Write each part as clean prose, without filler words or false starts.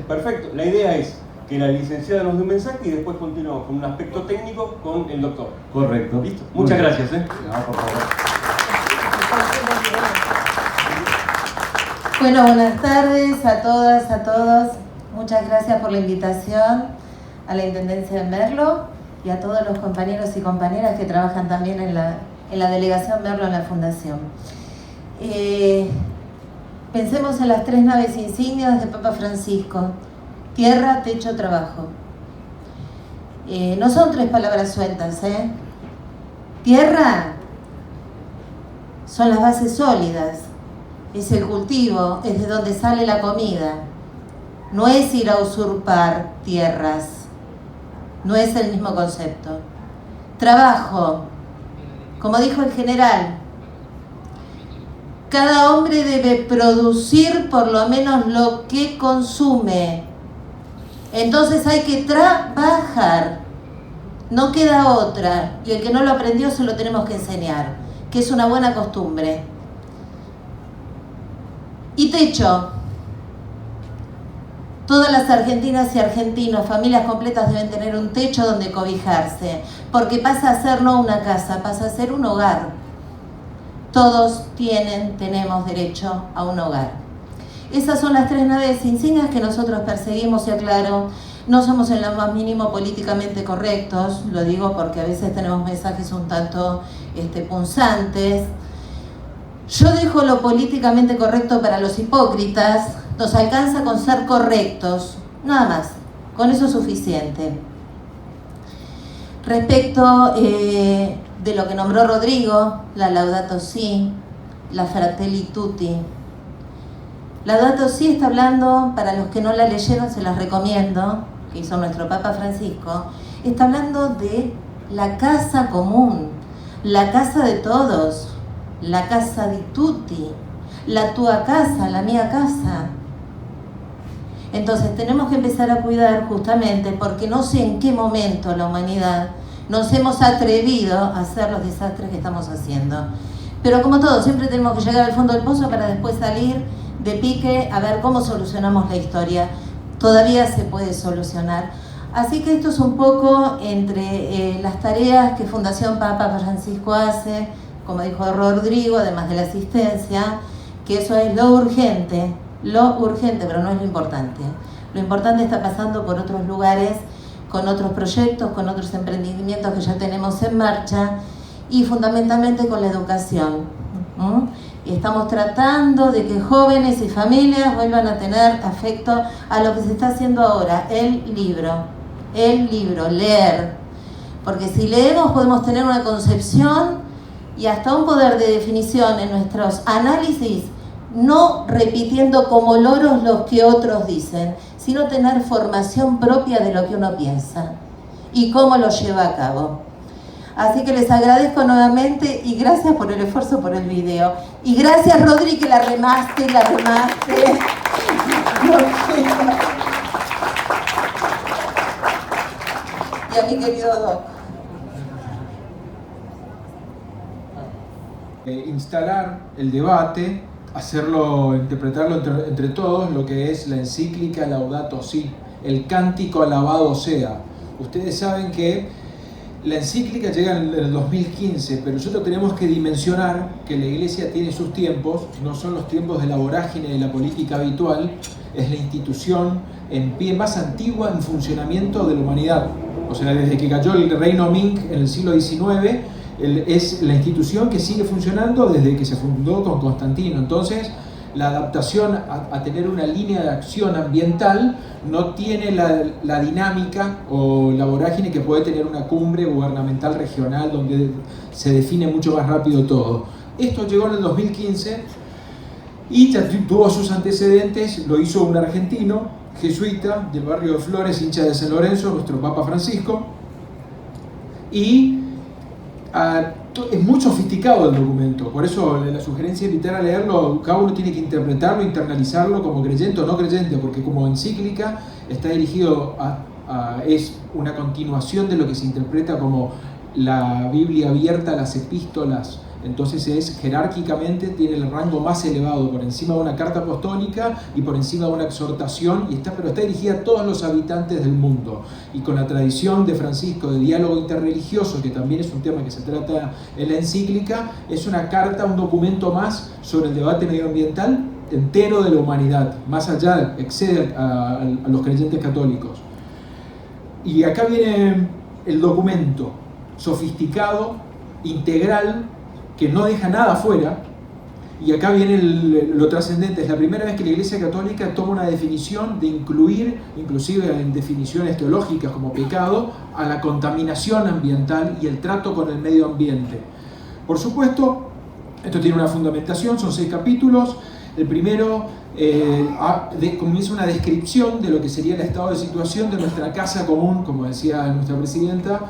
Perfecto, la idea es que la licenciada nos dé un mensaje y después continuamos con un aspecto técnico con el doctor. Correcto. ¿Listo? Muchas gracias. No, por favor. Bueno, buenas tardes a todas, a todos. Muchas gracias por la invitación a la Intendencia de Merlo y a todos los compañeros y compañeras que trabajan también en la Delegación Merlo en la Fundación. Pensemos en las 3 naves insignias de Papa Francisco: tierra, techo, trabajo. No son 3 palabras sueltas, ¿eh? Tierra son las bases sólidas, es el cultivo, es de donde sale la comida. No es ir a usurpar tierras, no es el mismo concepto. Trabajo, como dijo el general, cada hombre debe producir por lo menos lo que consume. Entonces hay que trabajar, no queda otra, y el que no lo aprendió se lo tenemos que enseñar, que es una buena costumbre. Y techo. Todas las argentinas y argentinos, familias completas, deben tener un techo donde cobijarse, porque pasa a ser no una casa, pasa a ser un hogar. Todos tenemos derecho a un hogar. Esas son las 3 naves insignias que nosotros perseguimos, y aclaro, no somos en lo más mínimo políticamente correctos, lo digo porque a veces tenemos mensajes un tanto punzantes. Yo dejo lo políticamente correcto para los hipócritas, nos alcanza con ser correctos, nada más, con eso es suficiente. Respecto de lo que nombró Rodrigo, la Laudato Si, la Fratelli Tutti. Laudato Si está hablando, para los que no la leyeron se las recomiendo, que hizo nuestro Papa Francisco, está hablando de la casa común, la casa de todos, la casa di tutti, la tua casa, la mía casa. Entonces tenemos que empezar a cuidar justamente porque no sé en qué momento la humanidad nos hemos atrevido a hacer los desastres que estamos haciendo. Pero como todo, siempre tenemos que llegar al fondo del pozo para después salir de pique a ver cómo solucionamos la historia. Todavía se puede solucionar. Así que esto es un poco entre las tareas que Fundación Papa Francisco hace, como dijo Rodrigo, además de la asistencia, que eso es lo urgente, pero no es lo importante. Lo importante está pasando por otros lugares, con otros proyectos, con otros emprendimientos que ya tenemos en marcha, y fundamentalmente con la educación. Y estamos tratando de que jóvenes y familias vuelvan a tener afecto a lo que se está haciendo ahora, el libro, leer. Porque si leemos podemos tener una concepción y hasta un poder de definición en nuestros análisis, no repitiendo como loros lo que otros dicen, sino tener formación propia de lo que uno piensa y cómo lo lleva a cabo. Así que les agradezco nuevamente y gracias por el esfuerzo por el video. Y gracias, Rodri, que la remaste. Y a mi querido Doc. Instalar el debate, interpretarlo entre todos, lo que es la encíclica Laudato Si, el cántico alabado sea. Ustedes saben que la encíclica llega en el 2015, pero nosotros tenemos que dimensionar que la Iglesia tiene sus tiempos, no son los tiempos de la vorágine de la política habitual, es la institución en pie más antigua en funcionamiento de la humanidad. O sea, desde que cayó el reino Ming en el siglo XIX, es la institución que sigue funcionando desde que se fundó con Constantino. Entonces, la adaptación a tener una línea de acción ambiental no tiene la dinámica o la vorágine que puede tener una cumbre gubernamental regional donde se define mucho más rápido todo. Esto llegó en el 2015 y ya tuvo sus antecedentes, lo hizo un argentino, jesuita, del barrio de Flores, hincha de San Lorenzo, nuestro Papa Francisco, y es muy sofisticado el documento, por eso la sugerencia es invitar a leerlo. Cada uno tiene que interpretarlo, internalizarlo como creyente o no creyente, porque como encíclica está dirigido es una continuación de lo que se interpreta como la Biblia abierta, las epístolas. Entonces jerárquicamente tiene el rango más elevado, por encima de una carta apostólica y por encima de una exhortación, pero está dirigida a todos los habitantes del mundo. Y con la tradición de Francisco de diálogo interreligioso, que también es un tema que se trata en la encíclica, es una carta, un documento más sobre el debate medioambiental entero de la humanidad, más allá, excede a los creyentes católicos. Y acá viene el documento sofisticado, integral, que no deja nada afuera, y acá viene lo trascendente. Es la primera vez que la Iglesia Católica toma una definición de incluir, inclusive en definiciones teológicas como pecado, a la contaminación ambiental y el trato con el medio ambiente. Por supuesto, esto tiene una fundamentación, son 6 capítulos. El primero comienza una descripción de lo que sería el estado de situación de nuestra casa común, como decía nuestra presidenta.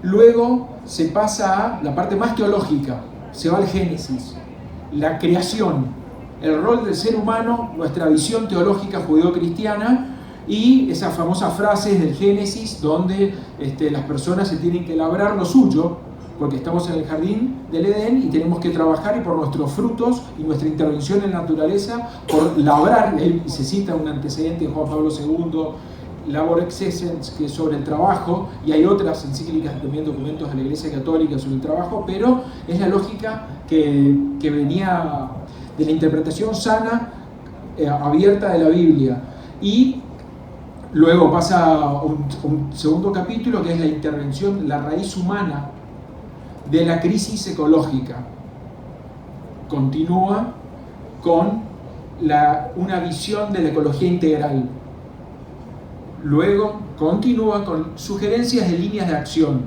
Luego se pasa a la parte más teológica, se va al Génesis, la creación, el rol del ser humano, nuestra visión teológica judeo-cristiana y esas famosas frases del Génesis donde las personas se tienen que labrar lo suyo, porque estamos en el jardín del Edén y tenemos que trabajar y por nuestros frutos y nuestra intervención en la naturaleza, por labrar, y se cita un antecedente de Juan Pablo II, Labor Excellens, que es sobre el trabajo, y hay otras encíclicas también, documentos de la Iglesia Católica sobre el trabajo, pero es la lógica que venía de la interpretación sana, abierta de la Biblia. Y luego pasa a un segundo capítulo que es la intervención, la raíz humana de la crisis ecológica. Continúa con una visión de la ecología integral. Luego continúa con sugerencias de líneas de acción.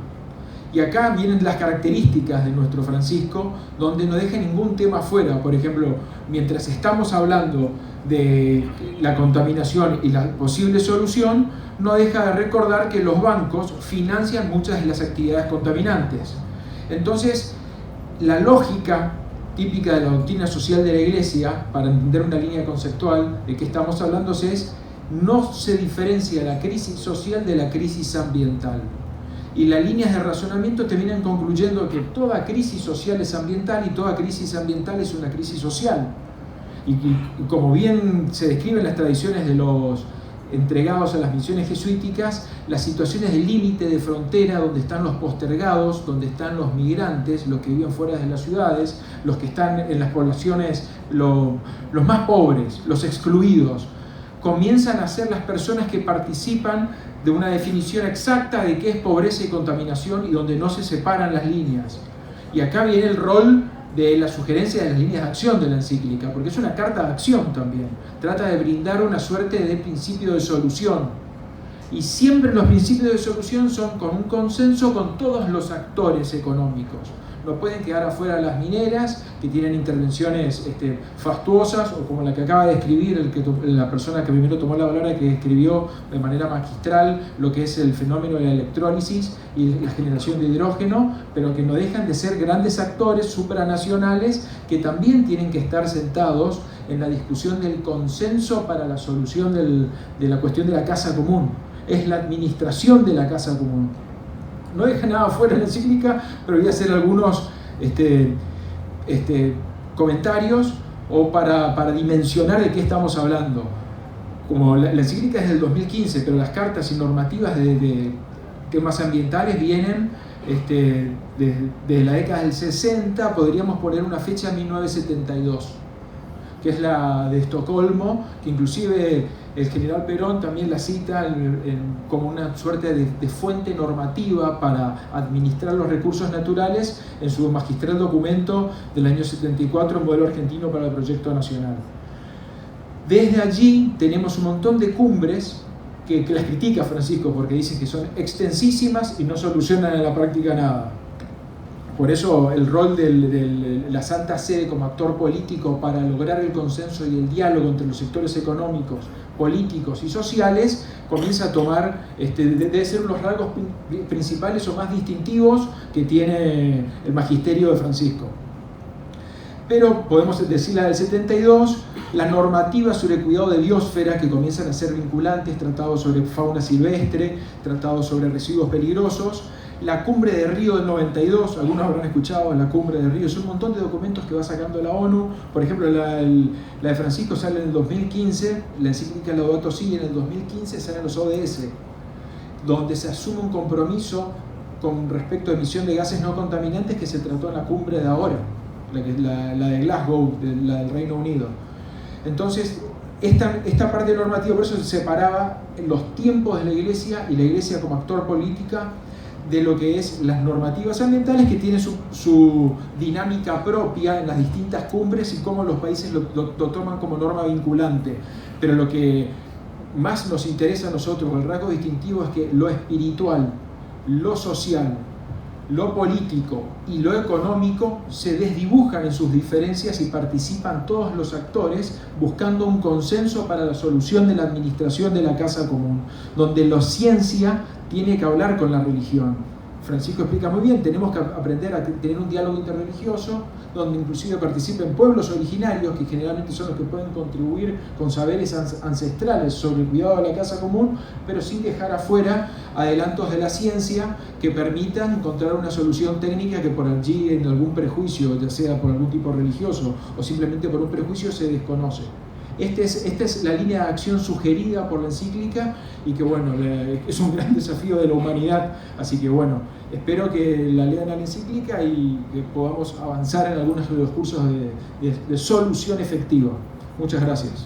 Y acá vienen las características de nuestro Francisco, donde no deja ningún tema afuera. Por ejemplo, mientras estamos hablando de la contaminación y la posible solución, no deja de recordar que los bancos financian muchas de las actividades contaminantes. Entonces, la lógica típica de la doctrina social de la Iglesia, para entender una línea conceptual de qué estamos hablando, es: no se diferencia la crisis social de la crisis ambiental. Y las líneas de razonamiento terminan concluyendo que toda crisis social es ambiental y toda crisis ambiental es una crisis social. Y como bien se describe en las tradiciones de los entregados a las misiones jesuíticas, las situaciones de límite, de frontera, donde están los postergados, donde están los migrantes, los que viven fuera de las ciudades, los que están en las poblaciones, los más pobres, los excluidos, comienzan a ser las personas que participan de una definición exacta de qué es pobreza y contaminación y donde no se separan las líneas. Y acá viene el rol de la sugerencia de las líneas de acción de la encíclica, porque es una carta de acción también. Trata de brindar una suerte de principio de solución. Y siempre los principios de solución son con un consenso con todos los actores económicos. No pueden quedar afuera las mineras, que tienen intervenciones fastuosas, o como la que acaba de escribir la persona que primero tomó la palabra, que escribió de manera magistral lo que es el fenómeno de la electrólisis y la generación de hidrógeno, pero que no dejan de ser grandes actores supranacionales que también tienen que estar sentados en la discusión del consenso para la solución de la cuestión de la casa común. Es la administración de la casa común. No deja nada fuera de la encíclica, pero voy a hacer algunos comentarios o para dimensionar de qué estamos hablando. Como la encíclica es del 2015, pero las cartas y normativas de temas ambientales vienen de la década del 60, podríamos poner una fecha 1972, que es la de Estocolmo, que inclusive el general Perón también la cita como una suerte de fuente normativa para administrar los recursos naturales en su magistral documento del año 74, Modelo Argentino para el Proyecto Nacional. Desde allí tenemos un montón de cumbres que las critica Francisco porque dicen que son extensísimas y no solucionan en la práctica nada. Por eso el rol de la Santa Sede como actor político para lograr el consenso y el diálogo entre los sectores económicos políticos y sociales, comienza a tomar, debe ser unos rasgos principales o más distintivos que tiene el magisterio de Francisco. Pero podemos decir la del 72, las normativas sobre cuidado de biosfera que comienzan a ser vinculantes, tratados sobre fauna silvestre, tratados sobre residuos peligrosos, la Cumbre de Río del 92, algunos habrán escuchado la Cumbre de Río, es un montón de documentos que va sacando la ONU, por ejemplo la de Francisco sale en el 2015, la encíclica Laudato Si en el 2015 salen los ODS, donde se asume un compromiso con respecto a emisión de gases no contaminantes que se trató en la cumbre de ahora, la de Glasgow, la del Reino Unido. Entonces, esta parte normativa, por eso se separaba los tiempos de la Iglesia y la Iglesia como actor política de lo que es las normativas ambientales, que tienen su dinámica propia en las distintas cumbres y cómo los países lo toman como norma vinculante. Pero lo que más nos interesa a nosotros, el rasgo distintivo, es que lo espiritual, lo social, lo político y lo económico se desdibujan en sus diferencias y participan todos los actores buscando un consenso para la solución de la administración de la casa común, donde la ciencia tiene que hablar con la religión. Francisco explica muy bien, tenemos que aprender a tener un diálogo interreligioso donde inclusive participen pueblos originarios, que generalmente son los que pueden contribuir con saberes ancestrales sobre el cuidado de la casa común, pero sin dejar afuera adelantos de la ciencia que permitan encontrar una solución técnica que por allí en algún prejuicio, ya sea por algún tipo religioso o simplemente por un prejuicio, se desconoce. Esta es la línea de acción sugerida por la encíclica y que bueno, es un gran desafío de la humanidad, así que bueno, espero que la lean a la encíclica y que podamos avanzar en algunos de los cursos de solución efectiva. Muchas gracias.